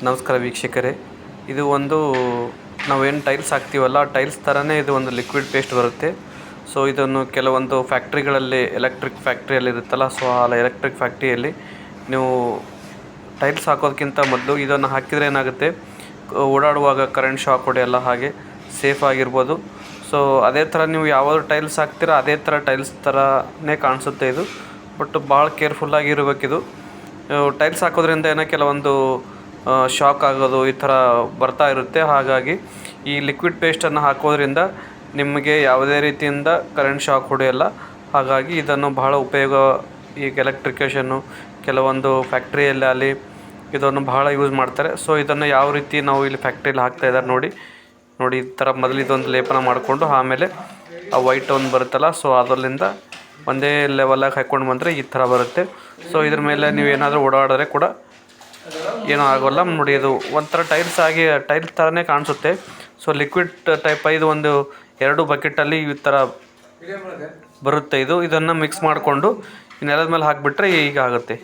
ನಮಸ್ಕಾರ ವೀಕ್ಷಕರೇ, ಇದು ಒಂದು ನಾವೇನು ಟೈಲ್ಸ್ ಹಾಕ್ತೀವಲ್ಲ ಆ ಟೈಲ್ಸ್ ಥರನೇ ಇದು ಒಂದು ಲಿಕ್ವಿಡ್ ಪೇಸ್ಟ್ ಬರುತ್ತೆ. ಸೊ ಇದನ್ನು ಕೆಲವೊಂದು ಫ್ಯಾಕ್ಟ್ರಿಗಳಲ್ಲಿ ಎಲೆಕ್ಟ್ರಿಕ್ ಫ್ಯಾಕ್ಟ್ರಿಯಲ್ಲಿ ಇರುತ್ತಲ್ಲ, ಸೊ ಆ ಎಲೆಕ್ಟ್ರಿಕ್ ಫ್ಯಾಕ್ಟ್ರಿಯಲ್ಲಿ ನೀವು ಟೈಲ್ಸ್ ಹಾಕೋದಕ್ಕಿಂತ ಮೊದಲು ಇದನ್ನು ಹಾಕಿದರೆ ಏನಾಗುತ್ತೆ, ಓಡಾಡುವಾಗ ಕರೆಂಟ್ ಶಾಕ್ ಹೊಡೆಯಲ್ಲ, ಹಾಗೆ ಸೇಫ್ ಆಗಿರ್ಬೋದು. ಸೊ ಅದೇ ಥರ ನೀವು ಯಾವಾಗ ಟೈಲ್ಸ್ ಹಾಕ್ತೀರಾ ಅದೇ ಥರ ಟೈಲ್ಸ್ ಥರನೇ ಕಾಣಿಸುತ್ತೆ ಇದು. ಬಟ್ ಭಾಳ ಕೇರ್ಫುಲ್ಲಾಗಿರಬೇಕಿದು. ಟೈಲ್ಸ್ ಹಾಕೋದ್ರಿಂದ ಏನೋ ಕೆಲವೊಂದು ಶಾಕ್ ಆಗೋದು ಈ ಥರ ಬರ್ತಾ ಇರುತ್ತೆ. ಹಾಗಾಗಿ ಈ ಲಿಕ್ವಿಡ್ ಪೇಸ್ಟನ್ನು ಹಾಕೋದ್ರಿಂದ ನಿಮಗೆ ಯಾವುದೇ ರೀತಿಯಿಂದ ಕರೆಂಟ್ ಶಾಕ್ ಹೊಡೆಯಲ್ಲ. ಹಾಗಾಗಿ ಇದನ್ನು ಬಹಳ ಉಪಯೋಗ, ಈಗ ಎಲೆಕ್ಟ್ರಿಕೇಷನ್ನು ಕೆಲವೊಂದು ಫ್ಯಾಕ್ಟ್ರಿಯಲ್ಲಿ ಅಲ್ಲಿ ಇದನ್ನು ಬಹಳ ಯೂಸ್ ಮಾಡ್ತಾರೆ. ಸೊ ಇದನ್ನು ಯಾವ ರೀತಿ ನಾವು ಇಲ್ಲಿ ಫ್ಯಾಕ್ಟ್ರಿಯಲ್ಲಿ ಹಾಕ್ತಾಯಿದ್ದಾರೆ ನೋಡಿ ಈ ಥರ ಮೊದಲು ಇದೊಂದು ಲೇಪನ ಮಾಡಿಕೊಂಡು ಆಮೇಲೆ ಆ ವೈಟ್ ಒಂದು ಬರುತ್ತಲ್ಲ, ಸೊ ಅದರಿಂದ ಒಂದೇ ಲೆವೆಲಾಗಿ ಹಾಕ್ಕೊಂಡು ಬಂದರೆ ಈ ಥರ ಬರುತ್ತೆ. ಸೊ ಇದ್ರ ಮೇಲೆ ನೀವೇನಾದರೂ ಓಡಾಡಿದ್ರೆ ಕೂಡ ಏನೂ ಆಗೋಲ್ಲ ನೋಡಿ. ಇದು ಒಂಥರ ಟೈಲ್ಸ್ ಥರನೇ ಕಾಣಿಸುತ್ತೆ. ಸೊ ಲಿಕ್ವಿಡ್ ಟೈಪ್ ಇದು ಒಂದು 2 ಬಕೆಟಲ್ಲಿ ಈ ಥರ ಬರುತ್ತೆ. ಇದನ್ನು ಮಿಕ್ಸ್ ಮಾಡಿಕೊಂಡು ಈ ನೆಲದ ಮೇಲೆ ಹಾಕಿಬಿಟ್ರೆ ಈಗ ಆಗುತ್ತೆ.